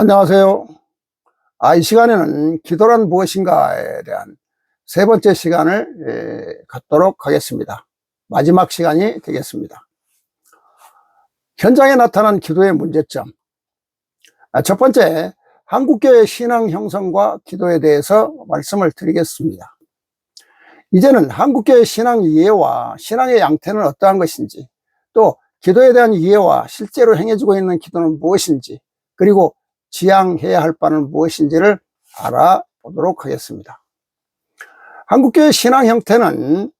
안녕하세요. 이 시간에는 기도란 무엇인가에 대한 세 번째 시간을 갖도록 하겠습니다. 마지막 시간이 되겠습니다. 현장에 나타난 기도의 문제점. 첫 번째, 한국교회 신앙 형성과 기도에 대해서 말씀을 드리겠습니다. 이제는 한국교회 신앙 이해와 신앙의 양태는 어떠한 것인지, 또 기도에 대한 이해와 실제로 행해지고 있는 기도는 무엇인지, 그리고 지향해야 할 바는 무엇인지를 알아보도록 하겠습니다. 한국교회 신앙 형태는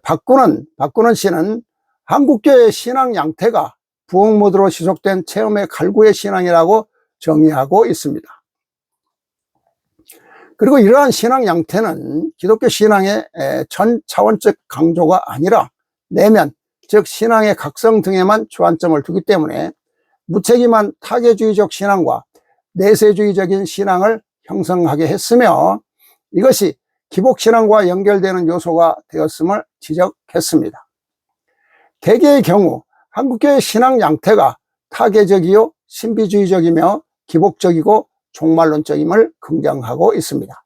바꾸는 시는 한국교회 신앙 양태가 부흥 모드로 지속된 체험의 갈구의 신앙이라고 정의하고 있습니다. 그리고 이러한 신앙 양태는 기독교 신앙의 전 차원적 강조가 아니라 내면, 즉 신앙의 각성 등에만 주안점을 두기 때문에 무책임한 타계주의적 신앙과 내세주의적인 신앙을 형성하게 했으며, 이것이 기복신앙과 연결되는 요소가 되었음을 지적했습니다. 대개의 경우 한국교회 신앙 양태가 타계적이요 신비주의적이며 기복적이고 종말론적임을 긍정하고 있습니다.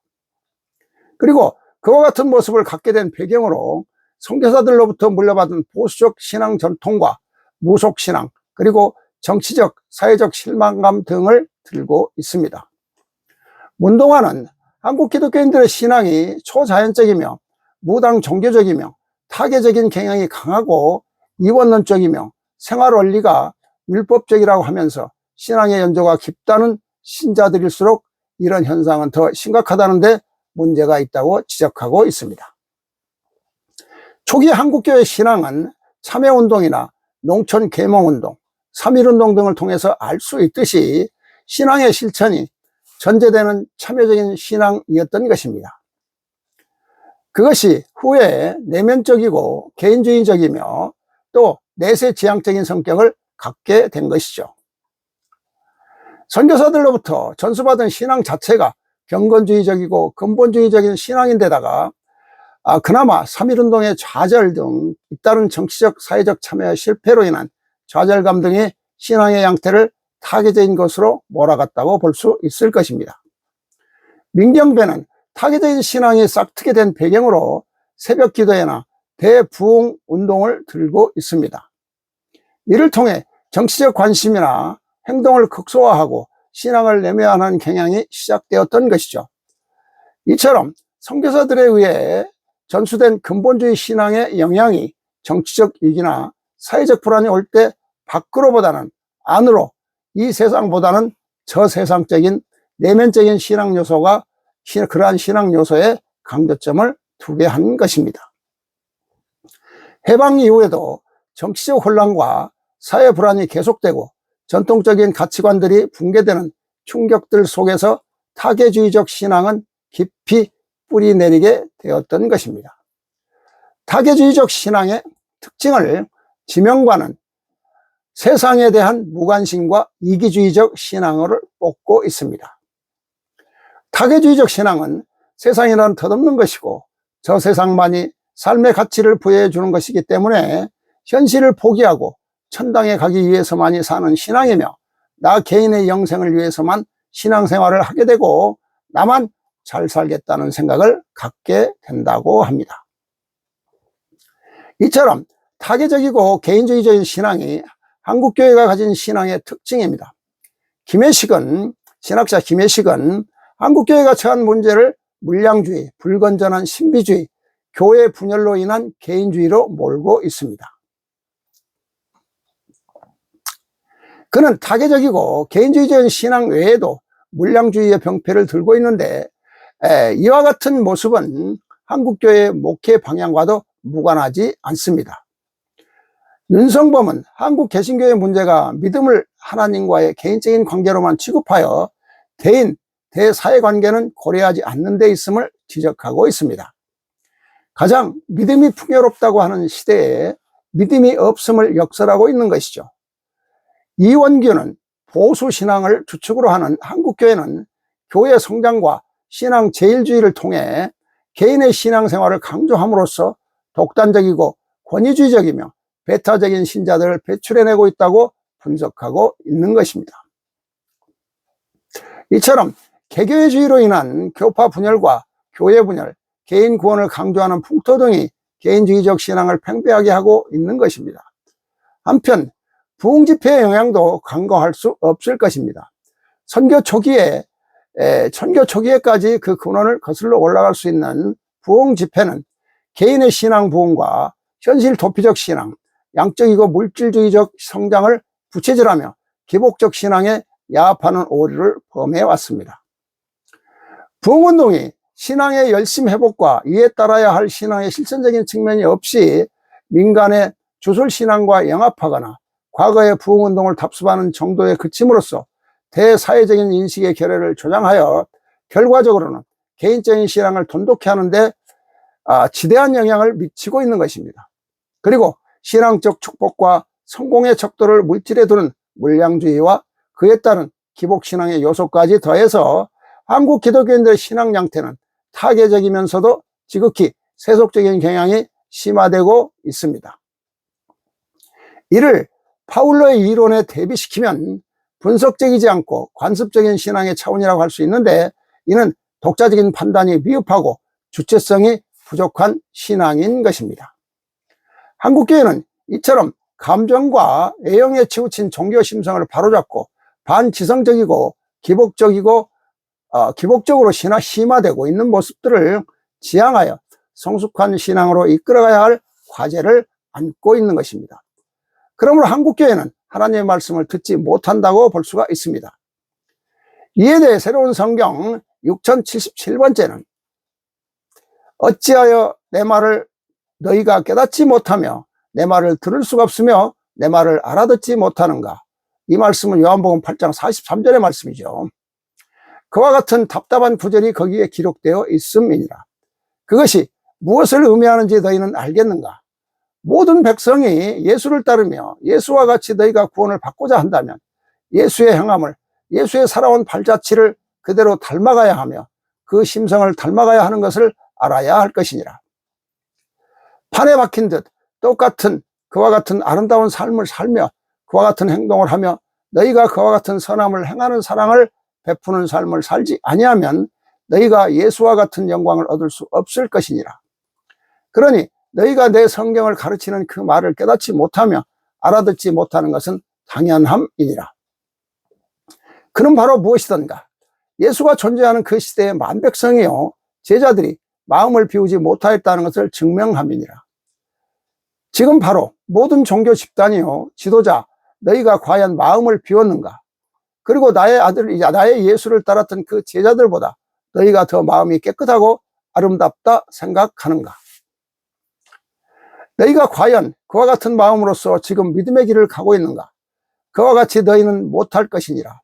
그리고 그와 같은 모습을 갖게 된 배경으로 선교사들로부터 물려받은 보수적 신앙 전통과 무속신앙, 그리고 정치적, 사회적 실망감 등을 들고 있습니다. 문동화는 한국 기독교인들의 신앙이 초자연적이며 무당 종교적이며 타계적인 경향이 강하고 이원론적이며 생활원리가 율법적이라고 하면서 신앙의 연조가 깊다는 신자들일수록 이런 현상은 더 심각하다는 데 문제가 있다고 지적하고 있습니다. 초기 한국교회 신앙은 참여운동이나 농촌계몽운동, 3.1운동 등을 통해서 알 수 있듯이 신앙의 실천이 전제되는 참여적인 신앙이었던 것입니다. 그것이 후에 내면적이고 개인주의적이며 또 내세지향적인 성격을 갖게 된 것이죠. 선교사들로부터 전수받은 신앙 자체가 경건주의적이고 근본주의적인 신앙인데다가 그나마 3.1운동의 좌절 등 잇따른 정치적, 사회적 참여의 실패로 인한 좌절감 등이 신앙의 양태를 타계적인 것으로 몰아갔다고 볼 수 있을 것입니다. 민경배는 타계적인 신앙이 싹트게 된 배경으로 새벽 기도회나 대부흥 운동을 들고 있습니다. 이를 통해 정치적 관심이나 행동을 극소화하고 신앙을 내면화하는 경향이 시작되었던 것이죠. 이처럼 선교사들에 의해 전수된 근본주의 신앙의 영향이 정치적 이익이나 사회적 불안이 올 때 밖으로보다는 안으로, 이 세상보다는 저 세상적인 내면적인 신앙 요소가 그러한 신앙 요소에 강조점을 두게 한 것입니다. 해방 이후에도 정치적 혼란과 사회 불안이 계속되고 전통적인 가치관들이 붕괴되는 충격들 속에서 타계주의적 신앙은 깊이 뿌리 내리게 되었던 것입니다. 타계주의적 신앙의 특징을 지명과는 세상에 대한 무관심과 이기주의적 신앙을 뽑고 있습니다. 타계주의적 신앙은 세상이란 덧없는 것이고 저 세상만이 삶의 가치를 부여해 주는 것이기 때문에 현실을 포기하고 천당에 가기 위해서만이 사는 신앙이며, 나 개인의 영생을 위해서만 신앙생활을 하게 되고 나만 잘 살겠다는 생각을 갖게 된다고 합니다. 이처럼 타계적이고 개인주의적인 신앙이 한국교회가 가진 신앙의 특징입니다. 신학자 김혜식은 한국교회가 처한 문제를 물량주의, 불건전한 신비주의, 교회 분열로 인한 개인주의로 몰고 있습니다. 그는 타계적이고 개인주의적인 신앙 외에도 물량주의의 병폐를 들고 있는데, 이와 같은 모습은 한국교회의 목회 방향과도 무관하지 않습니다. 윤성범은 한국 개신교의 문제가 믿음을 하나님과의 개인적인 관계로만 취급하여 대인, 대사회관계는 고려하지 않는 데 있음을 지적하고 있습니다. 가장 믿음이 풍요롭다고 하는 시대에 믿음이 없음을 역설하고 있는 것이죠. 이원규는 보수신앙을 주축으로 하는 한국교회는 교회 성장과 신앙 제일주의를 통해 개인의 신앙생활을 강조함으로써 독단적이고 권위주의적이며 배타적인 신자들을 배출해내고 있다고 분석하고 있는 것입니다. 이처럼 개교회주의로 인한 교파 분열과 교회 분열, 개인 구원을 강조하는 풍토 등이 개인주의적 신앙을 팽배하게 하고 있는 것입니다. 한편 부흥 집회의 영향도 간과할 수 없을 것입니다. 선교 초기에까지 그 근원을 거슬러 올라갈 수 있는 부흥 집회는 개인의 신앙 부흥과 현실 도피적 신앙, 양적이고 물질주의적 성장을 부채질하며 기복적 신앙에 야합하는 오류를 범해 왔습니다. 부흥운동이 신앙의 열심 회복과 이에 따라야 할 신앙의 실천적인 측면이 없이 민간의 주술신앙과 영합하거나 과거의 부흥운동을 답습하는 정도에 그침으로써 대사회적인 인식의 결여를 조장하여 결과적으로는 개인적인 신앙을 돈독히 하는데 지대한 영향을 미치고 있는 것입니다. 그리고 신앙적 축복과 성공의 척도를 물질에 두는 물량주의와 그에 따른 기복신앙의 요소까지 더해서 한국 기독교인들의 신앙 양태는 타계적이면서도 지극히 세속적인 경향이 심화되고 있습니다. 이를 파울러의 이론에 대비시키면 분석적이지 않고 관습적인 신앙의 차원이라고 할 수 있는데, 이는 독자적인 판단이 미흡하고 주체성이 부족한 신앙인 것입니다. 한국교회는 이처럼 감정과 애형에 치우친 종교 심성을 바로잡고 반지성적이고 기복적으로 심화되고 있는 모습들을 지향하여 성숙한 신앙으로 이끌어가야 할 과제를 안고 있는 것입니다. 그러므로 한국교회는 하나님의 말씀을 듣지 못한다고 볼 수가 있습니다. 이에 대해 새로운 성경 6077번째는 어찌하여 내 말을 너희가 깨닫지 못하며 내 말을 들을 수가 없으며 내 말을 알아듣지 못하는가. 이 말씀은 요한복음 8장 43절의 말씀이죠. 그와 같은 답답한 구절이 거기에 기록되어 있음이니라. 그것이 무엇을 의미하는지 너희는 알겠는가. 모든 백성이 예수를 따르며 예수와 같이 너희가 구원을 받고자 한다면 예수의 행함을, 예수의 살아온 발자취를 그대로 닮아가야 하며 그 심성을 닮아가야 하는 것을 알아야 할 것이니라. 판에 박힌 듯 그와 같은 아름다운 삶을 살며 그와 같은 행동을 하며 너희가 그와 같은 선함을 행하는 사랑을 베푸는 삶을 살지 아니하면 너희가 예수와 같은 영광을 얻을 수 없을 것이니라. 그러니 너희가 내 성경을 가르치는 그 말을 깨닫지 못하며 알아듣지 못하는 것은 당연함이니라. 그는 바로 무엇이던가. 예수가 존재하는 그 시대의 만백성이요 제자들이 마음을 비우지 못하였다는 것을 증명함이니라. 지금 바로 모든 종교 집단이요 지도자 너희가 과연 마음을 비웠는가. 그리고 나의 예수를 따랐던 그 제자들보다 너희가 더 마음이 깨끗하고 아름답다 생각하는가. 너희가 과연 그와 같은 마음으로서 지금 믿음의 길을 가고 있는가. 그와 같이 너희는 못할 것이니라.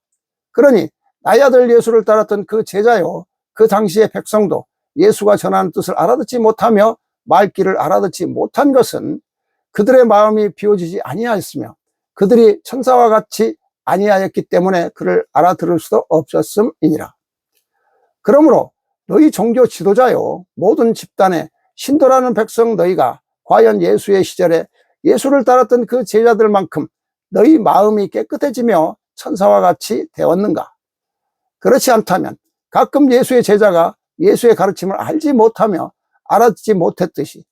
그러니 나의 아들 예수를 따랐던 그 제자요 그 당시의 백성도 예수가 전하는 뜻을 알아듣지 못하며 말귀를 알아듣지 못한 것은 그들의 마음이 비워지지 아니하였으며 그들이 천사와 같이 아니하였기 때문에 그를 알아들을 수도 없었음이니라. 그러므로 너희 종교 지도자요 모든 집단의 신도라는 백성 너희가 과연 예수의 시절에 예수를 따랐던 그 제자들만큼 너희 마음이 깨끗해지며 천사와 같이 되었는가. 그렇지 않다면 가끔 예수의 제자가 예수의 가르침을 알지 못하며 알아듣지 못했듯이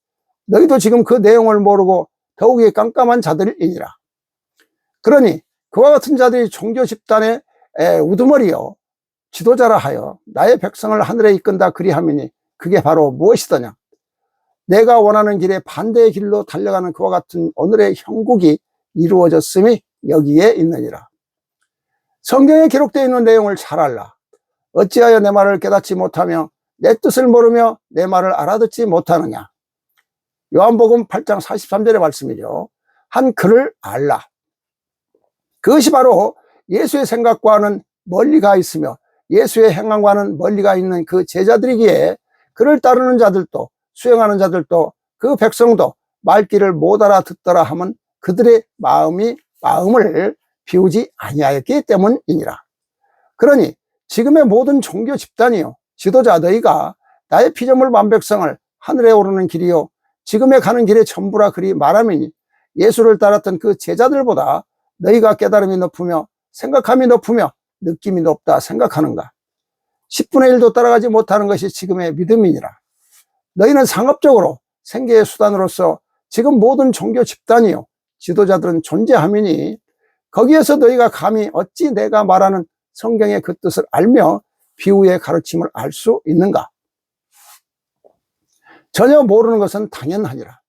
너희도 지금 그 내용을 모르고 더욱이 깜깜한 자들이니라. 그러니 그와 같은 자들이 종교 집단의 우두머리요 지도자라 하여 나의 백성을 하늘에 이끈다 그리함이니 그게 바로 무엇이더냐. 내가 원하는 길에 반대의 길로 달려가는 그와 같은 오늘의 형국이 이루어졌음이 여기에 있느니라. 성경에 기록되어 있는 내용을 잘 알라. 어찌하여 내 말을 깨닫지 못하며 내 뜻을 모르며 내 말을 알아듣지 못하느냐. 요한복음 8장 43절의 말씀이죠. 한 그를 알라. 그것이 바로 예수의 생각과는 멀리 가 있으며 예수의 행함과는 멀리 가 있는 그 제자들이기에 그를 따르는 자들도 수행하는 자들도 그 백성도 말귀를 못 알아듣더라 하면 그들의 마음을 비우지 아니하였기 때문이니라. 그러니 지금의 모든 종교 집단이요 지도자 너희가 나의 피조물 만백성을 하늘에 오르는 길이요 지금에 가는 길의 전부라 그리 말함이니 예수를 따랐던 그 제자들보다 너희가 깨달음이 높으며 생각함이 높으며 느낌이 높다 생각하는가? 10분의 1도 따라가지 못하는 것이 지금의 믿음이니라. 너희는 상업적으로 생계의 수단으로서 지금 모든 종교 집단이요 지도자들은 존재함이니 거기에서 너희가 감히 어찌 내가 말하는 성경의 그 뜻을 알며 비유의 가르침을 알 수 있는가? 전혀 모르는 것은 당연하니라.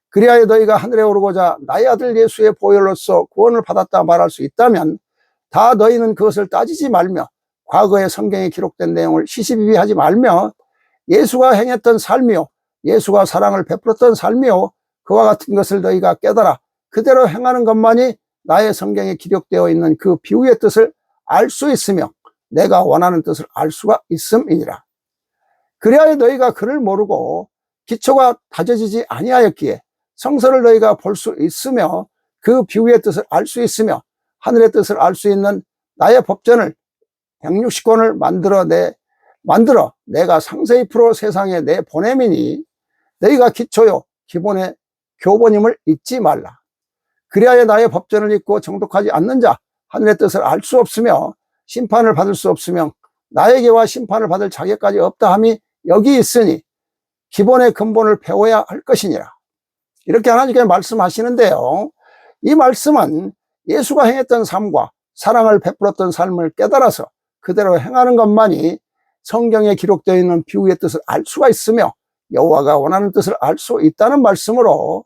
그리하여 너희가 하늘에 오르고자 나의 아들 예수의 보혈로서 구원을 받았다 말할 수 있다면 다 너희는 그것을 따지지 말며 과거의 성경에 기록된 내용을 시시비비하지 말며 예수가 행했던 삶이요 예수가 사랑을 베풀었던 삶이요 그와 같은 것을 너희가 깨달아 그대로 행하는 것만이 나의 성경에 기록되어 있는 그 비유의 뜻을 알 수 있으며 내가 원하는 뜻을 알 수가 있음이니라. 그리하여 너희가 그를 모르고 기초가 다져지지 아니하였기에 성서를 너희가 볼 수 있으며 그 비유의 뜻을 알 수 있으며 하늘의 뜻을 알 수 있는 나의 법전을 160권을 만들어 내가 상세히 풀어 세상에 내 보냄이니 너희가 기초요 기본의 교본임을 잊지 말라. 그리하여 나의 법전을 읽고 정독하지 않는 자 하늘의 뜻을 알 수 없으며 심판을 받을 수 없으며 나에게와 심판을 받을 자격까지 없다 함이 여기 있으니 기본의 근본을 배워야 할 것이니라. 이렇게 하나님께서 말씀하시는데요, 이 말씀은 예수가 행했던 삶과 사랑을 베풀었던 삶을 깨달아서 그대로 행하는 것만이 성경에 기록되어 있는 비유의 뜻을 알 수가 있으며 여호와가 원하는 뜻을 알 수 있다는 말씀으로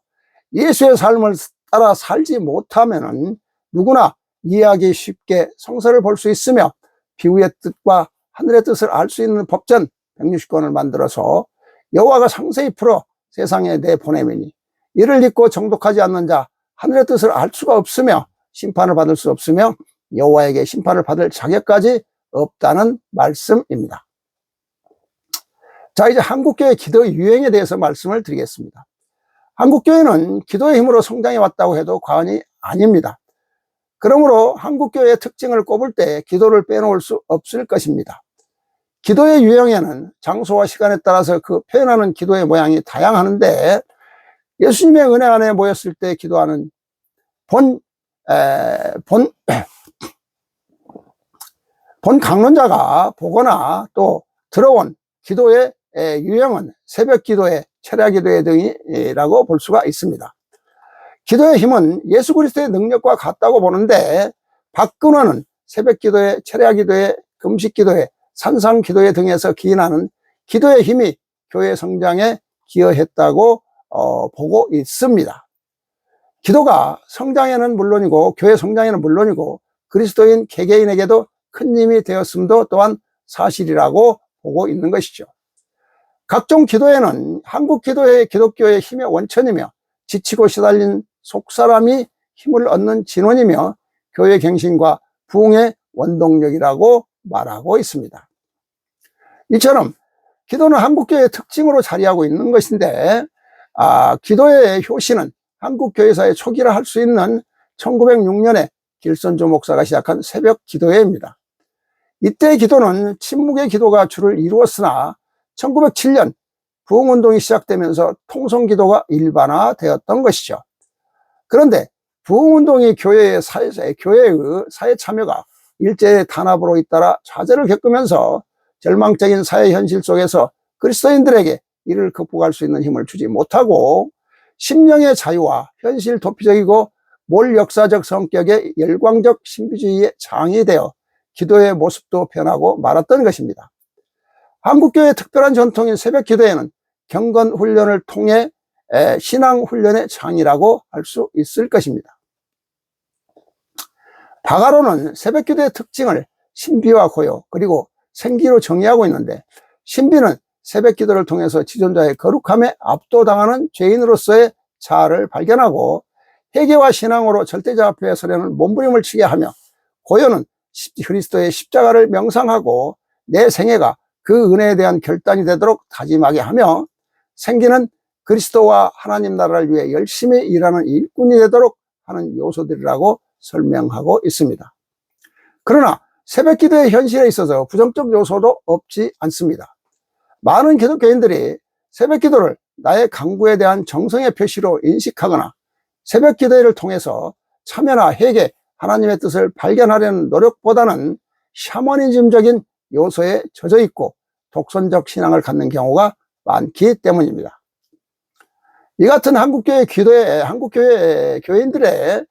예수의 삶을 따라 살지 못하면은 누구나 이해하기 쉽게 성서를 볼 수 있으며 비유의 뜻과 하늘의 뜻을 알 수 있는 법전 160권을 만들어서 여호와가 상세히 풀어 세상에 내보내미니 이를 읽고 정독하지 않는 자 하늘의 뜻을 알 수가 없으며 심판을 받을 수 없으며 여호와에게 심판을 받을 자격까지 없다는 말씀입니다. 자, 이제 한국교회 기도의 유형에 대해서 말씀을 드리겠습니다. 한국교회는 기도의 힘으로 성장해 왔다고 해도 과언이 아닙니다. 그러므로 한국교회의 특징을 꼽을 때 기도를 빼놓을 수 없을 것입니다. 기도의 유형에는 장소와 시간에 따라서 그 표현하는 기도의 모양이 다양한데 예수님의 은혜 안에 모였을 때 기도하는 본 강론자가 보거나 또 들어온 기도의 유형은 새벽 기도회, 철야 기도회 등이라고 볼 수가 있습니다. 기도의 힘은 예수 그리스도의 능력과 같다고 보는데 박근원은 새벽 기도회, 철야 기도회, 금식 기도회, 산상 기도회 등에서 기인하는 기도의 힘이 교회 성장에 기여했다고 보고 있습니다. 기도가 성장에는 물론이고 교회 성장에는 물론이고 그리스도인 개개인에게도 큰 힘이 되었음도 또한 사실이라고 보고 있는 것이죠. 각종 기도에는 한국 기도의 기독교의 힘의 원천이며 지치고 시달린 속사람이 힘을 얻는 진원이며 교회 갱신과 부흥의 원동력이라고 말하고 있습니다. 이처럼 기도는 한국교회의 특징으로 자리하고 있는 것인데 기도의 효시는 한국교회사의 초기라 할 수 있는 1906년에 길선조 목사가 시작한 새벽 기도회입니다. 이때 기도는 침묵의 기도가 주를 이루었으나 1907년 부흥운동이 시작되면서 통성기도가 일반화되었던 것이죠. 그런데 부흥운동이 교회의 사회 참여가 일제의 탄압으로 잇따라 좌절을 겪으면서 절망적인 사회 현실 속에서 그리스도인들에게 이를 극복할 수 있는 힘을 주지 못하고 심령의 자유와 현실 도피적이고 몰역사적 성격의 열광적 신비주의의 장이 되어 기도의 모습도 변하고 말았던 것입니다. 한국교회의 특별한 전통인 새벽 기도회는 경건 훈련을 통해 신앙 훈련의 장이라고 할 수 있을 것입니다. 바가로는 새벽 기도의 특징을 신비와 고요 그리고 생기로 정의하고 있는데 신비는 새벽 기도를 통해서 지존자의 거룩함에 압도당하는 죄인으로서의 자아를 발견하고 회개와 신앙으로 절대자 앞에 서려는 몸부림을 치게 하며 고요는 그리스도의 십자가를 명상하고 내 생애가 그 은혜에 대한 결단이 되도록 다짐하게 하며 생기는 그리스도와 하나님 나라를 위해 열심히 일하는 일꾼이 되도록 하는 요소들이라고 설명하고 있습니다. 그러나 새벽 기도의 현실에 있어서 부정적 요소도 없지 않습니다. 많은 기독교인들이 새벽 기도를 나의 간구에 대한 정성의 표시로 인식하거나 새벽 기도회를 통해서 참여나 회개, 하나님의 뜻을 발견하려는 노력보다는 샤머니즘적인 요소에 젖어 있고 독선적 신앙을 갖는 경우가 많기 때문입니다. 이 같은 한국교회 교인들의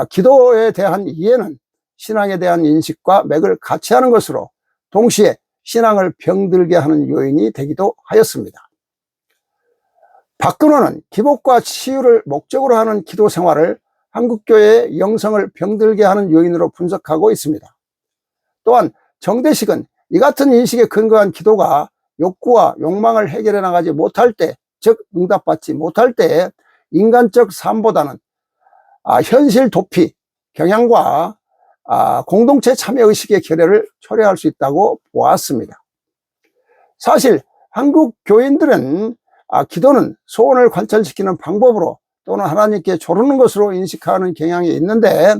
기도에 대한 이해는 신앙에 대한 인식과 맥을 같이 하는 것으로 동시에 신앙을 병들게 하는 요인이 되기도 하였습니다. 박근호는 기복과 치유를 목적으로 하는 기도 생활을 한국교회의 영성을 병들게 하는 요인으로 분석하고 있습니다. 또한 정대식은 이 같은 인식에 근거한 기도가 욕구와 욕망을 해결해 나가지 못할 때, 즉 응답받지 못할 때 인간적 삶보다는 현실 도피 경향과 공동체 참여의식의 결여를 초래할 수 있다고 보았습니다. 사실 한국 교인들은 기도는 소원을 관철시키는 방법으로 또는 하나님께 조르는 것으로 인식하는 경향이 있는데,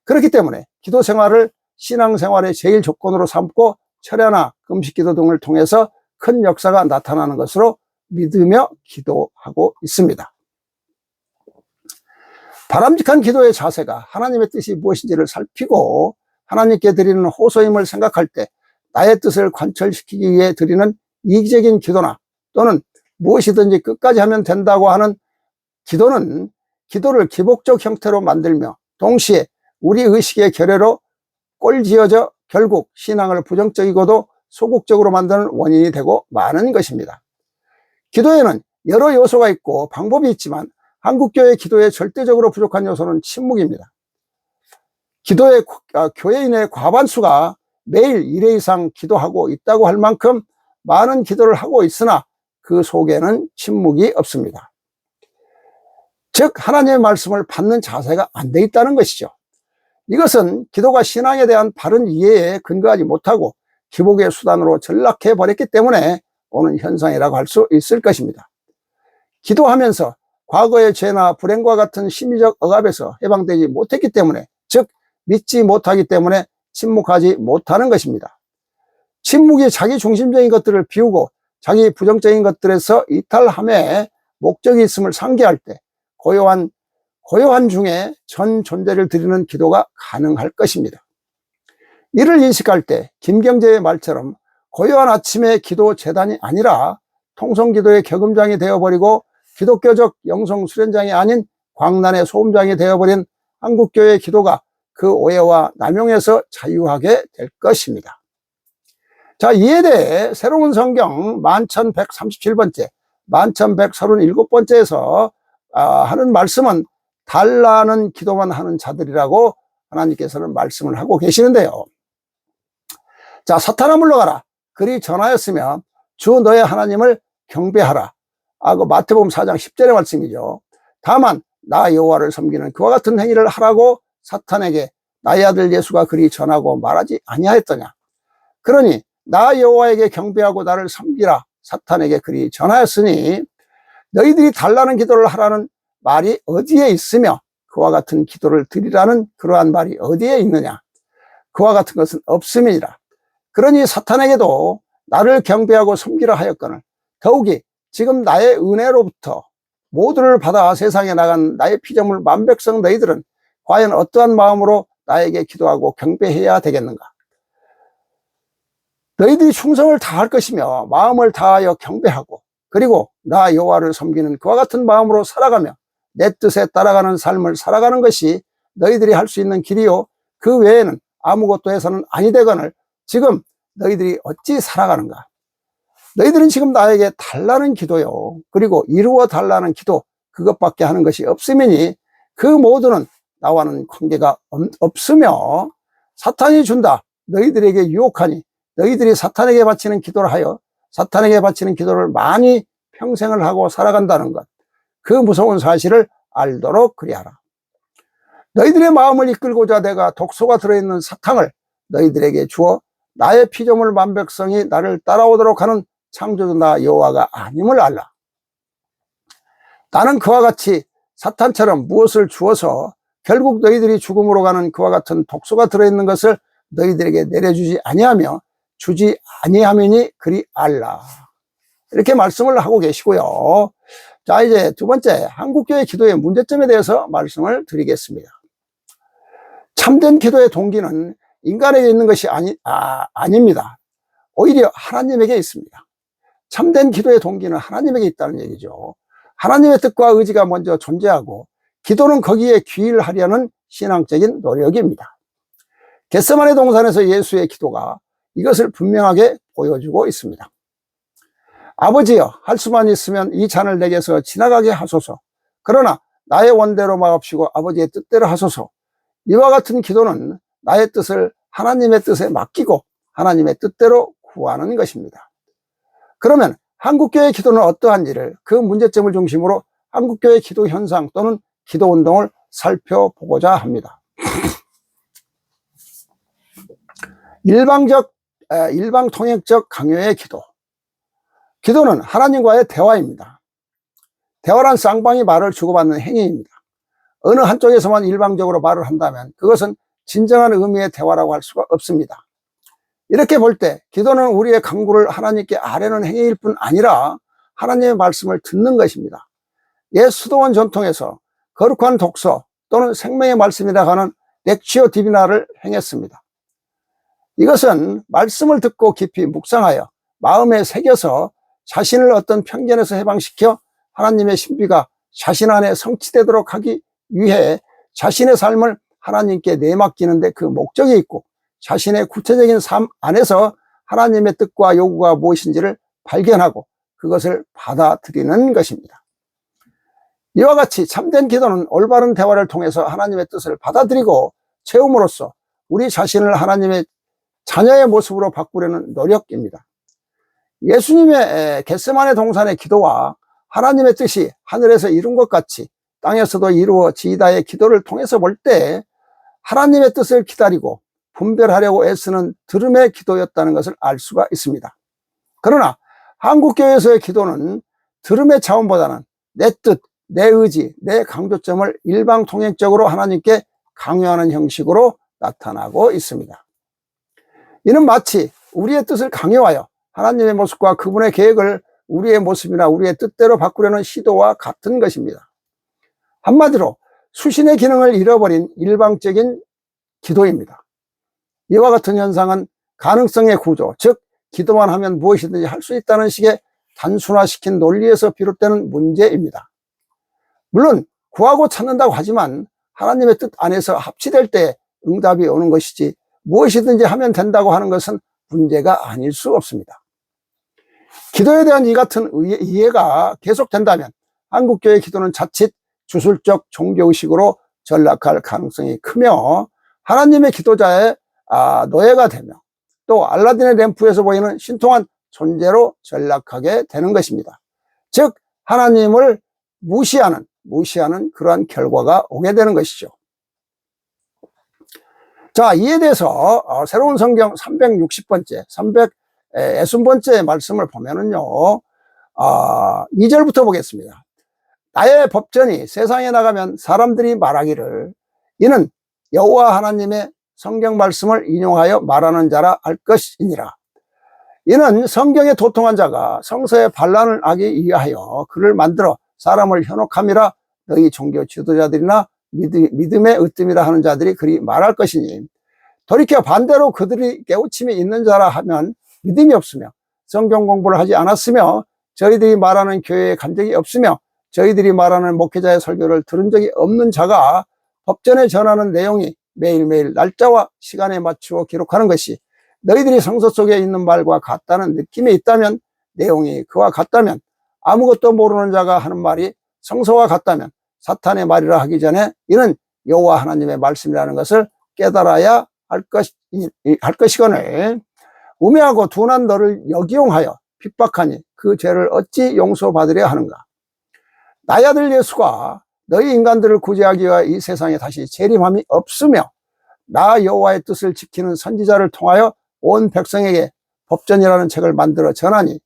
그렇기 때문에 기도 생활을 신앙생활의 제일 조건으로 삼고 철야나 금식기도 등을 통해서 큰 역사가 나타나는 것으로 믿으며 기도하고 있습니다. 바람직한 기도의 자세가 하나님의 뜻이 무엇인지를 살피고 하나님께 드리는 호소임을 생각할 때 나의 뜻을 관철시키기 위해 드리는 이기적인 기도나 또는 무엇이든지 끝까지 하면 된다고 하는 기도는 기도를 기복적 형태로 만들며 동시에 우리 의식의 결여로 꼴지어져 결국 신앙을 부정적이고도 소극적으로 만드는 원인이 되고 마는 것입니다. 기도에는 여러 요소가 있고 방법이 있지만 한국교회 기도에 절대적으로 부족한 요소는 침묵입니다. 교회인의 과반수가 매일 1회 이상 기도하고 있다고 할 만큼 많은 기도를 하고 있으나 그 속에는 침묵이 없습니다. 즉 하나님의 말씀을 받는 자세가 안 돼 있다는 것이죠. 이것은 기도가 신앙에 대한 바른 이해에 근거하지 못하고 기복의 수단으로 전락해 버렸기 때문에 오는 현상이라고 할 수 있을 것입니다. 기도하면서 과거의 죄나 불행과 같은 심리적 억압에서 해방되지 못했기 때문에, 즉 믿지 못하기 때문에 침묵하지 못하는 것입니다. 침묵이 자기 중심적인 것들을 비우고 자기 부정적인 것들에서 이탈함에 목적이 있음을 상기할 때 고요한 중에 전 존재를 드리는 기도가 가능할 것입니다. 이를 인식할 때 김경재의 말처럼 고요한 아침의 기도 재단이 아니라 통성기도의 격음장이 되어버리고 기독교적 영성 수련장이 아닌 광란의 소음장이 되어버린 한국교회의 기도가 그 오해와 남용에서 자유하게 될 것입니다. 자, 이에 대해 새로운 성경 1137번째, 1137번째에서 하는 말씀은 달라는 기도만 하는 자들이라고 하나님께서는 말씀을 하고 계시는데요. 자, 사탄아 물러가라. 그리 전하였으면 주 너의 하나님을 경배하라. 그 마태복음 4장 10절의 말씀이죠. 다만 나 여호와를 섬기는 그와 같은 행위를 하라고 사탄에게 나의 아들 예수가 그리 전하고 말하지 아니하였더냐. 그러니 나 여호와에게 경배하고 나를 섬기라 사탄에게 그리 전하였으니 너희들이 달라는 기도를 하라는 말이 어디에 있으며 그와 같은 기도를 드리라는 그러한 말이 어디에 있느냐. 그와 같은 것은 없음이니라. 그러니 사탄에게도 나를 경배하고 섬기라 하였거늘 더욱이 지금 나의 은혜로부터 모두를 받아 세상에 나간 나의 피조물 만백성 너희들은 과연 어떠한 마음으로 나에게 기도하고 경배해야 되겠는가. 너희들이 충성을 다할 것이며 마음을 다하여 경배하고 그리고 나 여호와를 섬기는 그와 같은 마음으로 살아가며 내 뜻에 따라가는 삶을 살아가는 것이 너희들이 할 수 있는 길이요 그 외에는 아무것도 해서는 아니 되거늘 지금 너희들이 어찌 살아가는가. 너희들은 지금 나에게 달라는 기도요 그리고 이루어 달라는 기도 그것밖에 하는 것이 없으니 그 모두는 나와는 관계가 없으며 사탄이 준다 너희들에게 유혹하니 너희들이 사탄에게 바치는 기도를 하여 사탄에게 바치는 기도를 많이 평생을 하고 살아간다는 것, 그 무서운 사실을 알도록 그리하라. 너희들의 마음을 이끌고자 내가 독소가 들어있는 사탕을 너희들에게 주어 나의 피조물 만백성이 나를 따라오도록 하는 창조주 나 여호와가 아님을 알라. 나는 그와 같이 사탄처럼 무엇을 주어서 결국 너희들이 죽음으로 가는 그와 같은 독소가 들어있는 것을 너희들에게 내려주지 아니하며 주지 아니함이니 그리 알라. 이렇게 말씀을 하고 계시고요. 자, 이제 두 번째 한국교회 기도의 문제점에 대해서 말씀을 드리겠습니다. 참된 기도의 동기는 인간에게 있는 것이 아닙니다. 오히려 하나님에게 있습니다. 참된 기도의 동기는 하나님에게 있다는 얘기죠. 하나님의 뜻과 의지가 먼저 존재하고 기도는 거기에 귀의하려는 신앙적인 노력입니다. 겟세마네 동산에서 예수의 기도가 이것을 분명하게 보여주고 있습니다. 아버지여, 할 수만 있으면 이 잔을 내게서 지나가게 하소서. 그러나 나의 원대로 마옵시고 아버지의 뜻대로 하소서. 이와 같은 기도는 나의 뜻을 하나님의 뜻에 맡기고 하나님의 뜻대로 구하는 것입니다. 그러면 한국교회 기도는 어떠한지를, 그 문제점을 중심으로 한국교회 기도 현상 또는 기도 운동을 살펴보고자 합니다. 일방통행적 강요의 기도. 기도는 하나님과의 대화입니다. 대화란 쌍방이 말을 주고받는 행위입니다. 어느 한쪽에서만 일방적으로 말을 한다면 그것은 진정한 의미의 대화라고 할 수가 없습니다. 이렇게 볼 때 기도는 우리의 간구를 하나님께 아뢰는 행위일 뿐 아니라 하나님의 말씀을 듣는 것입니다. 옛 수도원 전통에서 거룩한 독서 또는 생명의 말씀이라고 하는 렉치오 디비나를 행했습니다. 이것은 말씀을 듣고 깊이 묵상하여 마음에 새겨서 자신을 어떤 편견에서 해방시켜 하나님의 신비가 자신 안에 성취되도록 하기 위해 자신의 삶을 하나님께 내맡기는데 그 목적이 있고 자신의 구체적인 삶 안에서 하나님의 뜻과 요구가 무엇인지를 발견하고 그것을 받아들이는 것입니다. 이와 같이 참된 기도는 올바른 대화를 통해서 하나님의 뜻을 받아들이고 채움으로써 우리 자신을 하나님의 자녀의 모습으로 바꾸려는 노력입니다. 예수님의 겟세마네 동산의 기도와 하나님의 뜻이 하늘에서 이룬 것 같이 땅에서도 이루어지이다의 기도를 통해서 볼 때 하나님의 뜻을 기다리고 분별하려고 애쓰는 들음의 기도였다는 것을 알 수가 있습니다. 그러나 한국교회에서의 기도는 들음의 차원보다는 내 뜻, 내 의지, 내 강조점을 일방통행적으로 하나님께 강요하는 형식으로 나타나고 있습니다. 이는 마치 우리의 뜻을 강요하여 하나님의 모습과 그분의 계획을 우리의 모습이나 우리의 뜻대로 바꾸려는 시도와 같은 것입니다. 한마디로 수신의 기능을 잃어버린 일방적인 기도입니다. 이와 같은 현상은 가능성의 구조, 즉 기도만 하면 무엇이든지 할 수 있다는 식의 단순화시킨 논리에서 비롯되는 문제입니다. 물론 구하고 찾는다고 하지만 하나님의 뜻 안에서 합치될 때 응답이 오는 것이지 무엇이든지 하면 된다고 하는 것은 문제가 아닐 수 없습니다. 기도에 대한 이 같은 이해가 계속된다면 한국교회 기도는 자칫 주술적 종교의식으로 전락할 가능성이 크며 하나님의 기도자의 노예가 되며 또 알라딘의 램프에서 보이는 신통한 존재로 전락하게 되는 것입니다. 즉 하나님을 무시하는 그러한 결과가 오게 되는 것이죠. 자, 이에 대해서 새로운 성경 360번째, 360번째 말씀을 보면은요, 2절부터 보겠습니다. 나의 법전이 세상에 나가면 사람들이 말하기를 이는 여호와 하나님의 성경 말씀을 인용하여 말하는 자라 할 것이니라. 이는 성경에 도통한 자가 성서에 반란을 하기 위하여 그를 만들어 사람을 현혹함이라 너희 종교 지도자들이나 믿음의 으뜸이라 하는 자들이 그리 말할 것이니 돌이켜 반대로 그들이 깨우침이 있는 자라 하면 믿음이 없으며 성경 공부를 하지 않았으며 저희들이 말하는 교회에 간 적이 없으며 저희들이 말하는 목회자의 설교를 들은 적이 없는 자가 법전에 전하는 내용이 매일매일 날짜와 시간에 맞추어 기록하는 것이 너희들이 성서 속에 있는 말과 같다는 느낌이 있다면, 내용이 그와 같다면, 아무것도 모르는 자가 하는 말이 성서와 같다면 사탄의 말이라 하기 전에 이는 여호와 하나님의 말씀이라는 것을 깨달아야 할 것이거늘 우매하고 둔한 너를 역이용하여 핍박하니 그 죄를 어찌 용서받으려 하는가. 나의 아들 예수가 너희 인간들을 구제하기 위하여 이 세상에 다시 재림함이 없으며 나 여호와의 뜻을 지키는 선지자를 통하여 온 백성에게 법전이라는 책을 만들어 전하니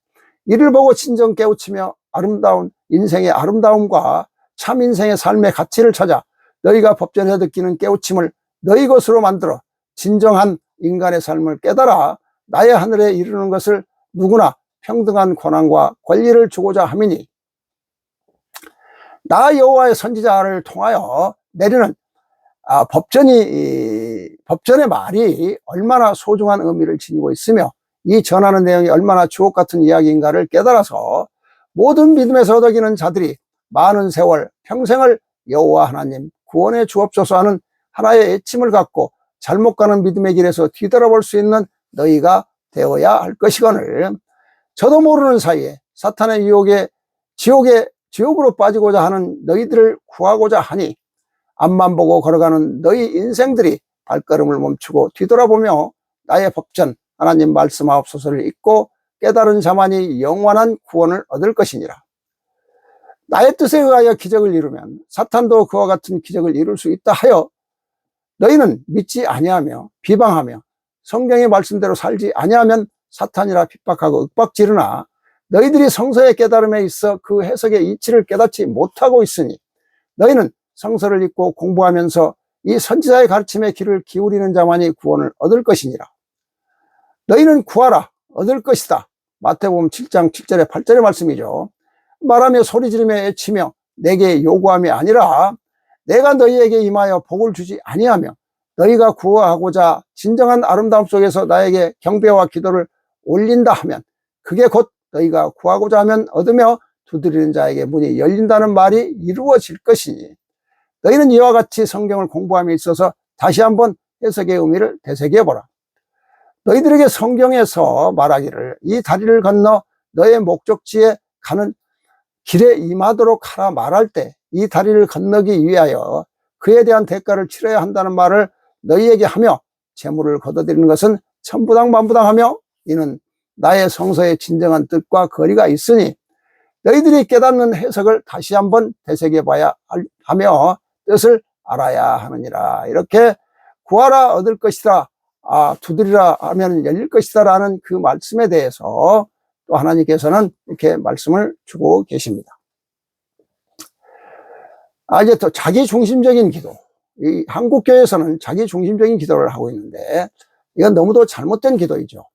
이를 보고 진정 깨우치며 아름다운 인생의 아름다움과 참 인생의 삶의 가치를 찾아 너희가 법전에서 느끼는 깨우침을 너희 것으로 만들어 진정한 인간의 삶을 깨달아 나의 하늘에 이르는 것을 누구나 평등한 권한과 권리를 주고자 함이니 나 여호와의 선지자를 통하여 내리는 법전의 말이 얼마나 소중한 의미를 지니고 있으며 이 전하는 내용이 얼마나 주옥 같은 이야기인가를 깨달아서 모든 믿음에서 얻어기는 자들이 많은 세월 평생을 여호와 하나님 구원해 주옵소서 하는 하나의 애침을 갖고 잘못 가는 믿음의 길에서 뒤돌아볼 수 있는 너희가 되어야 할 것이거늘 저도 모르는 사이에 사탄의 유혹에 지옥으로 빠지고자 하는 너희들을 구하고자 하니 앞만 보고 걸어가는 너희 인생들이 발걸음을 멈추고 뒤돌아보며 나의 법전 하나님 말씀하옵소서를 읽고 깨달은 자만이 영원한 구원을 얻을 것이니라. 나의 뜻에 의하여 기적을 이루면 사탄도 그와 같은 기적을 이룰 수 있다 하여 너희는 믿지 아니하며 비방하며 성경의 말씀대로 살지 아니하면 사탄이라 핍박하고 윽박지르나 너희들이 성서의 깨달음에 있어 그 해석의 이치를 깨닫지 못하고 있으니 너희는 성서를 읽고 공부하면서 이 선지자의 가르침에 귀를 기울이는 자만이 구원을 얻을 것이니라. 너희는 구하라 얻을 것이다. 마태복음 7장 7절에 8절의 말씀이죠. 말하며 소리지르며 애치며 내게 요구함이 아니라 내가 너희에게 임하여 복을 주지 아니하며 너희가 구하고자 진정한 아름다움 속에서 나에게 경배와 기도를 올린다 하면 그게 곧 너희가 구하고자 하면 얻으며 두드리는 자에게 문이 열린다는 말이 이루어질 것이니 너희는 이와 같이 성경을 공부함에 있어서 다시 한번 해석의 의미를 되새겨보라. 너희들에게 성경에서 말하기를 이 다리를 건너 너의 목적지에 가는 길에 임하도록 하라 말할 때 이 다리를 건너기 위하여 그에 대한 대가를 치러야 한다는 말을 너희에게 하며 재물을 거둬들이는 것은 천부당만부당하며 이는 나의 성서의 진정한 뜻과 거리가 있으니 너희들이 깨닫는 해석을 다시 한번 되새겨봐야 하며 뜻을 알아야 하느니라. 이렇게 구하라 얻을 것이다, 두드리라 하면 열릴 것이다 라는 그 말씀에 대해서 또 하나님께서는 이렇게 말씀을 주고 계십니다. 이제 또 자기중심적인 기도. 이 한국교회에서는 자기중심적인 기도를 하고 있는데 이건 너무도 잘못된 기도이죠.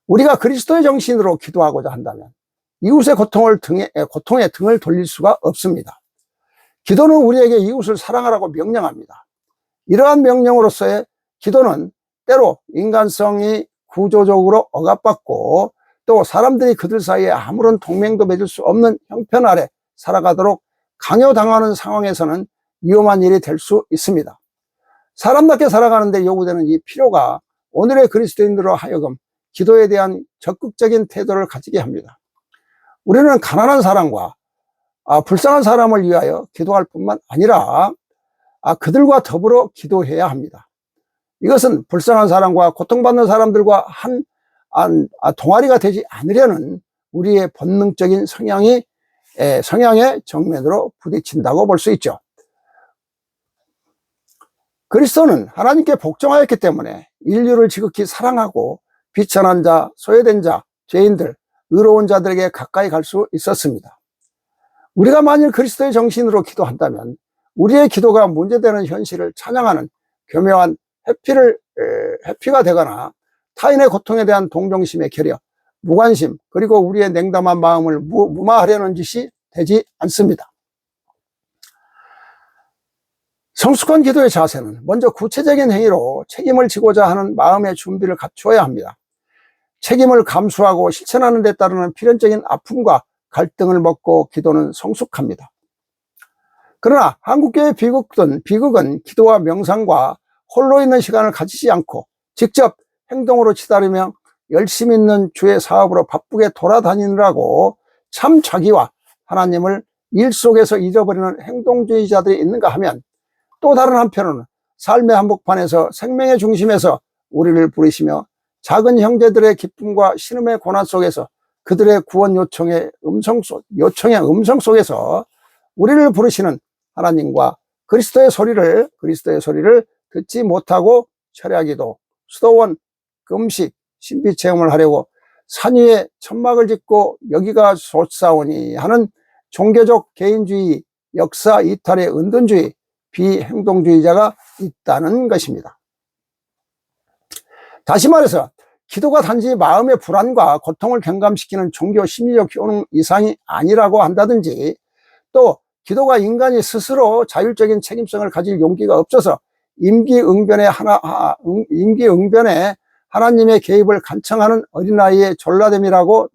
우리가 그리스도의 정신으로 기도하고자 한다면 이웃의 고통에 등을 돌릴 수가 없습니다. 기도는 우리에게 이웃을 사랑하라고 명령합니다. 이러한 명령으로서의 기도는 때로 인간성이 구조적으로 억압받고 또 사람들이 그들 사이에 아무런 동맹도 맺을 수 없는 형편 아래 살아가도록 강요당하는 상황에서는 위험한 일이 될 수 있습니다. 사람답게 살아가는데 요구되는 이 필요가 오늘의 그리스도인들로 하여금 기도에 대한 적극적인 태도를 가지게 합니다. 우리는 가난한 사람과 불쌍한 사람을 위하여 기도할 뿐만 아니라 그들과 더불어 기도해야 합니다. 이것은 불쌍한 사람과 고통받는 사람들과 동아리가 되지 않으려는 우리의 본능적인 성향의 정면으로 부딪힌다고 볼 수 있죠. 그리스도는 하나님께 복종하였기 때문에 인류를 지극히 사랑하고 비천한 자, 소외된 자, 죄인들, 의로운 자들에게 가까이 갈 수 있었습니다. 우리가 만일 그리스도의 정신으로 기도한다면 우리의 기도가 문제되는 현실을 찬양하는 교묘한 회피가 되거나 타인의 고통에 대한 동정심의 결여, 무관심, 그리고 우리의 냉담한 마음을 무마하려는 짓이 되지 않습니다. 성숙한 기도의 자세는 먼저 구체적인 행위로 책임을 지고자 하는 마음의 준비를 갖추어야 합니다. 책임을 감수하고 실천하는 데 따르는 필연적인 아픔과 갈등을 먹고 기도는 성숙합니다. 그러나 한국교회 비극은 기도와 명상과 홀로 있는 시간을 가지지 않고 직접 행동으로 치달으며 열심히 있는 주의 사업으로 바쁘게 돌아다니느라고 참 자기와 하나님을 일 속에서 잊어버리는 행동주의자들이 있는가 하면 또 다른 한편으로는 삶의 한복판에서 생명의 중심에서 우리를 부르시며 작은 형제들의 기쁨과 신음의 고난 속에서 그들의 구원 요청의 음성 속에서 우리를 부르시는 하나님과 그리스도의 소리를 듣지 못하고 철야기도, 수도원, 금식, 신비체험을 하려고 산 위에 천막을 짓고 여기가 좋사오니 하는 종교적 개인주의, 역사 이탈의 은둔주의, 비행동주의자가 있다는 것입니다. 다시 말해서 기도가 단지 마음의 불안과 고통을 경감시키는 종교 심리적 효능 이상이 아니라고 한다든지 또 기도가 인간이 스스로 자율적인 책임성을 가질 용기가 없어서 임기응변에 하나님의 개입을 간청하는 어린아이의 졸라됨이라고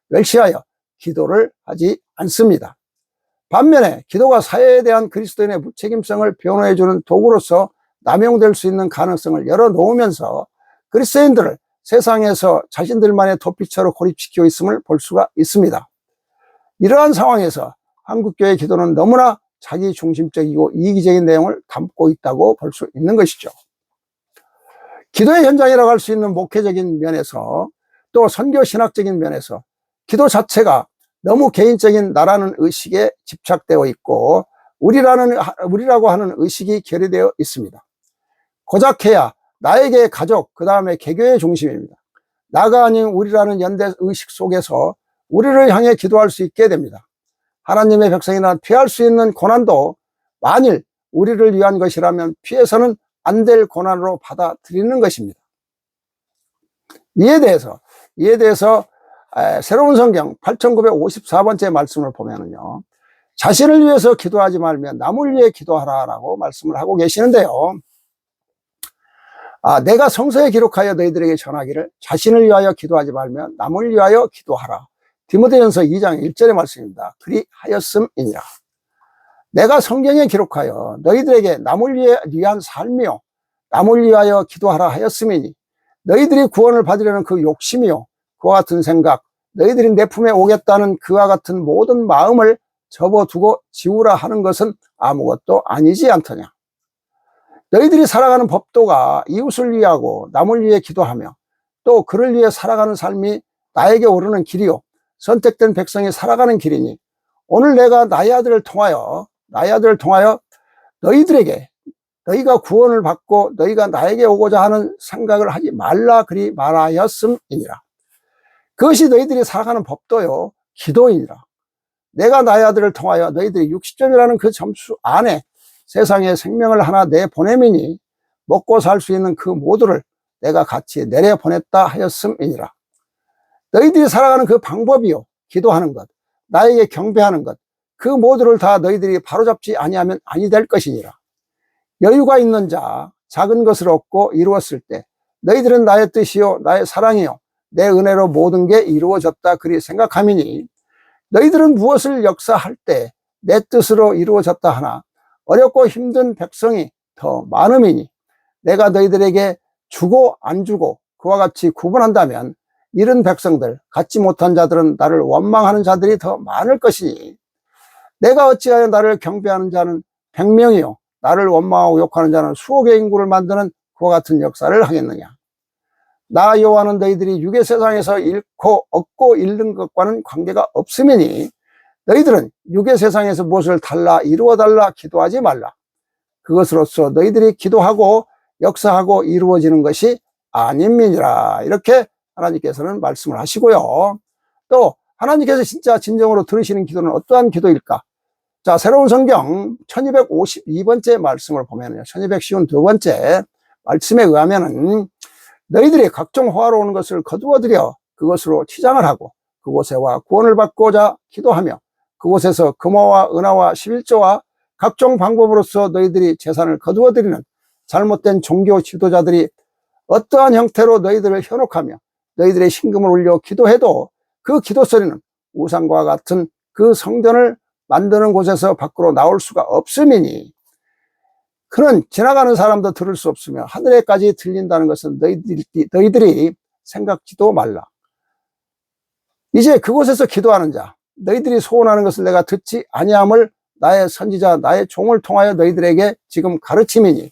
멸시하여 기도를 하지 않습니다. 반면에 기도가 사회에 대한 그리스도인의 무책임성을 변호해주는 도구로서 남용될 수 있는 가능성을 열어놓으면서 그리스도인들을 세상에서 자신들만의 도피처로 고립시키고 있음을 볼 수가 있습니다. 이러한 상황에서 한국교회 기도는 너무나 자기중심적이고 이기적인 내용을 담고 있다고 볼 수 있는 것이죠. 기도의 현장이라고 할 수 있는 목회적인 면에서 또 선교신학적인 면에서 기도 자체가 너무 개인적인 나라는 의식에 집착되어 있고 우리라고 하는 의식이 결여되어 있습니다. 고작해야 나에게 가족, 그 다음에 개교의 중심입니다. 나가 아닌 우리라는 연대 의식 속에서 우리를 향해 기도할 수 있게 됩니다. 하나님의 백성이나 피할 수 있는 고난도 만일 우리를 위한 것이라면 피해서는 안 될 고난으로 받아들이는 것입니다. 이에 대해서 새로운 성경 8954번째 말씀을 보면은요, 자신을 위해서 기도하지 말며 남을 위해 기도하라라고 말씀을 하고 계시는데요. 내가 성서에 기록하여 너희들에게 전하기를 자신을 위하여 기도하지 말며 남을 위하여 기도하라. 디모데전서 2장 1절의 말씀입니다. 그리하였음이니라. 내가 성경에 기록하여 너희들에게 남을 위한 삶이요 남을 위하여 기도하라 하였음이니 너희들이 구원을 받으려는 그 욕심이요 그와 같은 생각, 너희들이 내 품에 오겠다는 그와 같은 모든 마음을 접어두고 지우라 하는 것은 아무것도 아니지 않더냐. 너희들이 살아가는 법도가 이웃을 위하고 남을 위해 기도하며 또 그를 위해 살아가는 삶이 나에게 오르는 길이요 선택된 백성이 살아가는 길이니 오늘 내가 나의 아들을 통하여 너희가 구원을 받고 너희가 나에게 오고자 하는 생각을 하지 말라 그리 말하였음이니라. 그것이 너희들이 살아가는 법도요 기도이니라. 내가 나의 아들을 통하여 너희들이 60점이라는 그 점수 안에 세상에 생명을 하나 내보내미니 먹고 살 수 있는 그 모두를 내가 같이 내려보냈다 하였음이니라. 너희들이 살아가는 그 방법이요 기도하는 것, 나에게 경배하는 것, 그 모두를 다 너희들이 바로잡지 아니하면 아니 될 것이니라. 여유가 있는 자, 작은 것을 얻고 이루었을 때 너희들은 나의 뜻이요 나의 사랑이요 내 은혜로 모든 게 이루어졌다 그리 생각함이니 너희들은 무엇을 역사할 때 내 뜻으로 이루어졌다 하나 어렵고 힘든 백성이 더 많음이니 내가 너희들에게 주고 안 주고 그와 같이 구분한다면 이런 백성들 갖지 못한 자들은 나를 원망하는 자들이 더 많을 것이니 내가 어찌하여 나를 경배하는 자는 100명이요 나를 원망하고 욕하는 자는 수억의 인구를 만드는 그와 같은 역사를 하겠느냐. 나 여호와는 너희들이 육의 세상에서 잃고 얻고 잃는 것과는 관계가 없음이니 너희들은 육의 세상에서 무엇을 달라 이루어 달라 기도하지 말라. 그것으로서 너희들이 기도하고 역사하고 이루어지는 것이 아님이니라. 이렇게 하나님께서는 말씀을 하시고요. 또 하나님께서 진짜 진정으로 들으시는 기도는 어떠한 기도일까? 자, 새로운 성경 1252번째 말씀을 보면요. 1252번째 말씀에 의하면은 너희들이 각종 호화로운 것을 거두어들여 그것으로 치장을 하고 그곳에와 구원을 받고자 기도하며 그곳에서 금화와 은화와 11조와 각종 방법으로서 너희들이 재산을 거두어들이는 잘못된 종교 지도자들이 어떠한 형태로 너희들을 현혹하며 너희들의 신금을 올려 기도해도 그 기도 소리는 우상과 같은 그 성전을 만드는 곳에서 밖으로 나올 수가 없음이니 그는 지나가는 사람도 들을 수 없으며 하늘에까지 들린다는 것은 너희들이 생각지도 말라. 이제 그곳에서 기도하는 자 너희들이 소원하는 것을 내가 듣지 아니함을 나의 선지자 나의 종을 통하여 너희들에게 지금 가르침이니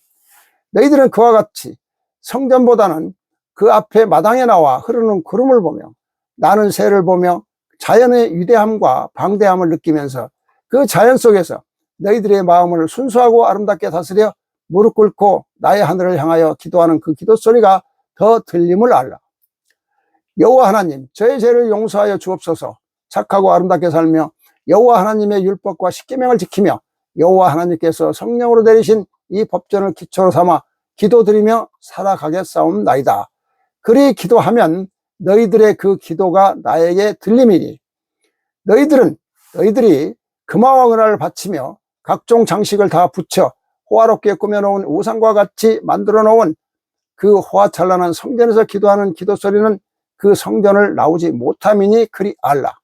너희들은 그와 같이 성전보다는 그 앞에 마당에 나와 흐르는 구름을 보며 나는 새를 보며 자연의 위대함과 방대함을 느끼면서 그 자연 속에서 너희들의 마음을 순수하고 아름답게 다스려 무릎 꿇고 나의 하늘을 향하여 기도하는 그 기도 소리가 더 들림을 알라. 여호와 하나님 저의 죄를 용서하여 주옵소서. 착하고 아름답게 살며 여호와 하나님의 율법과 십계명을 지키며 여호와 하나님께서 성령으로 내리신 이 법전을 기초로 삼아 기도드리며 살아가겠사옵나이다. 그리 기도하면 너희들의 그 기도가 나에게 들림이니 너희들이 금화와 은화를 바치며 각종 장식을 다 붙여 호화롭게 꾸며놓은 우상과 같이 만들어 놓은 그 호화찬란한 성전에서 기도하는 기도 소리는 그 성전을 나오지 못함이니 그리 알라.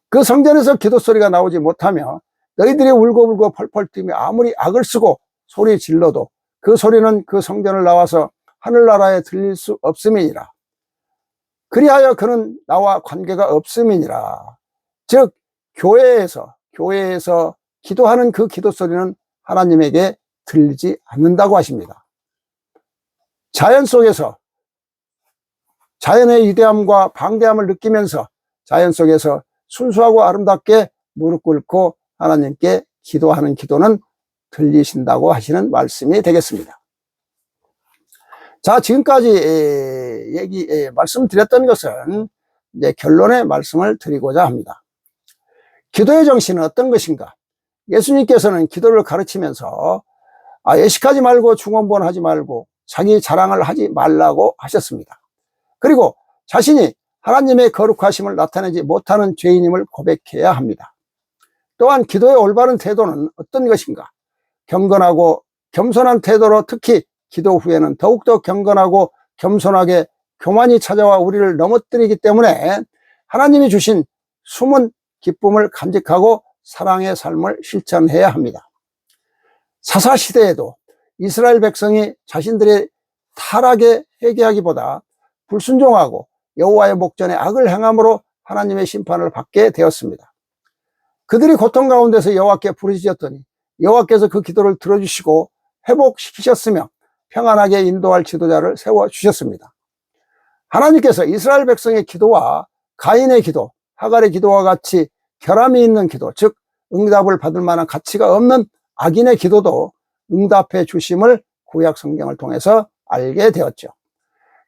그 성전에서 기도 소리가 나오지 못하며 너희들이 울고불고 펄펄 뛰며 아무리 악을 쓰고 소리 질러도 그 소리는 그 성전을 나와서 하늘나라에 들릴 수 없음이니라. 그리하여 그는 나와 관계가 없음이니라. 즉 교회에서 기도하는 그 기도 소리는 하나님에게 들리지 않는다고 하십니다. 자연 속에서 자연의 위대함과 방대함을 느끼면서 자연 속에서 순수하고 아름답게 무릎 꿇고 하나님께 기도하는 기도는 들리신다고 하시는 말씀이 되겠습니다. 자, 지금까지 말씀드렸던 것은 이제 결론의 말씀을 드리고자 합니다. 기도의 정신은 어떤 것인가? 예수님께서는 기도를 가르치면서 예식하지 말고 중언부언하지 말고 자기 자랑을 하지 말라고 하셨습니다. 그리고 자신이 하나님의 거룩하심을 나타내지 못하는 죄인임을 고백해야 합니다. 또한 기도의 올바른 태도는 어떤 것인가? 경건하고 겸손한 태도로, 특히 기도 후에는 더욱더 경건하고 겸손하게 교만이 찾아와 우리를 넘어뜨리기 때문에 하나님이 주신 숨은 기쁨을 간직하고 사랑의 삶을 실천해야 합니다. 사사시대에도 이스라엘 백성이 자신들의 타락에 회개하기보다 불순종하고 여호와의 목전에 악을 행함으로 하나님의 심판을 받게 되었습니다. 그들이 고통 가운데서 여호와께 부르짖었더니 여호와께서 그 기도를 들어주시고 회복시키셨으며 평안하게 인도할 지도자를 세워주셨습니다. 하나님께서 이스라엘 백성의 기도와 가인의 기도, 하갈의 기도와 같이 결함이 있는 기도, 즉 응답을 받을 만한 가치가 없는 악인의 기도도 응답해 주심을 구약 성경을 통해서 알게 되었죠.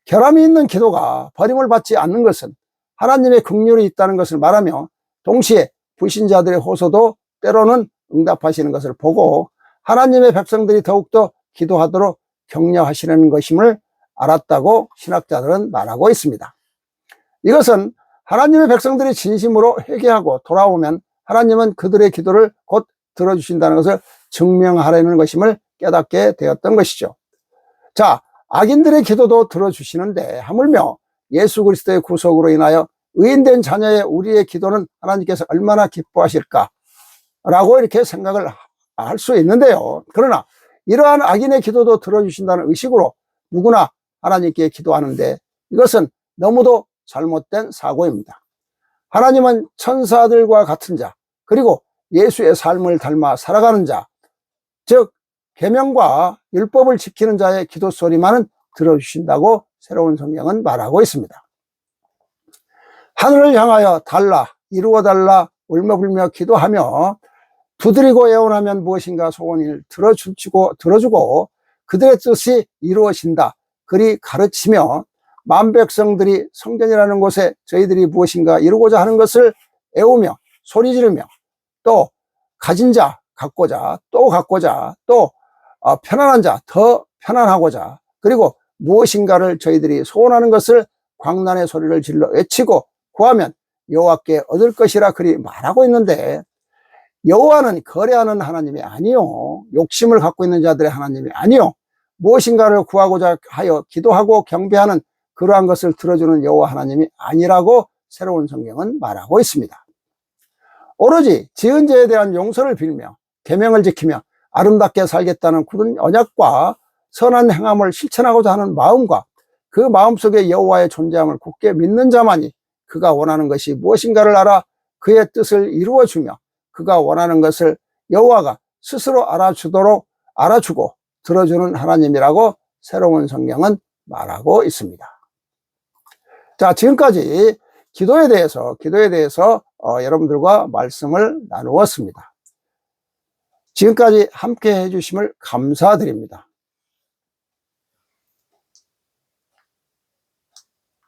결함이 있는 기도가 버림을 받지 않는 것은 하나님의 긍휼이 있다는 것을 말하며 동시에 불신자들의 호소도 때로는 응답하시는 것을 보고 하나님의 백성들이 더욱더 기도하도록 격려하시는 것임을 알았다고 신학자들은 말하고 있습니다. 이것은 하나님의 백성들이 진심으로 회개하고 돌아오면 하나님은 그들의 기도를 곧 들어주신다는 것을 증명하려는 것임을 깨닫게 되었던 것이죠. 자, 악인들의 기도도 들어주시는데 하물며 예수 그리스도의 구속으로 인하여 의인된 자녀의 우리의 기도는 하나님께서 얼마나 기뻐하실까 라고 이렇게 생각을 할 수 있는데요. 그러나 이러한 악인의 기도도 들어주신다는 의식으로 누구나 하나님께 기도하는데 이것은 너무도 잘못된 사고입니다. 하나님은 천사들과 같은 자, 그리고 예수의 삶을 닮아 살아가는 자, 즉 계명과 율법을 지키는 자의 기도 소리만은 들어주신다고 새로운 성경은 말하고 있습니다. 하늘을 향하여 달라, 이루어달라, 울며불며 기도하며 두드리고 애원하면 무엇인가 소원을 들어주고 그들의 뜻이 이루어진다. 그리 가르치며 만백성들이 성전이라는 곳에 저희들이 무엇인가 이루고자 하는 것을 애우며 소리 지르며 또 가진 자 갖고자 또 갖고자 또 편안한 자 더 편안하고자 그리고 무엇인가를 저희들이 소원하는 것을 광란의 소리를 질러 외치고 구하면 여호와께 얻을 것이라 그리 말하고 있는데 여호와는 거래하는 하나님이 아니요 욕심을 갖고 있는 자들의 하나님이 아니요 무엇인가를 구하고자 하여 기도하고 경배하는 그러한 것을 들어주는 여호와 하나님이 아니라고 새로운 성경은 말하고 있습니다. 오로지 지은 죄에 대한 용서를 빌며 계명을 지키며 아름답게 살겠다는 굳은 언약과 선한 행함을 실천하고자 하는 마음과 그 마음속에 여호와의 존재함을 굳게 믿는 자만이 그가 원하는 것이 무엇인가를 알아 그의 뜻을 이루어주며 그가 원하는 것을 여호와가 스스로 알아주고 들어주는 하나님이라고 새로운 성경은 말하고 있습니다. 자, 지금까지 기도에 대해서 여러분들과 말씀을 나누었습니다. 지금까지 함께 해주심을 감사드립니다.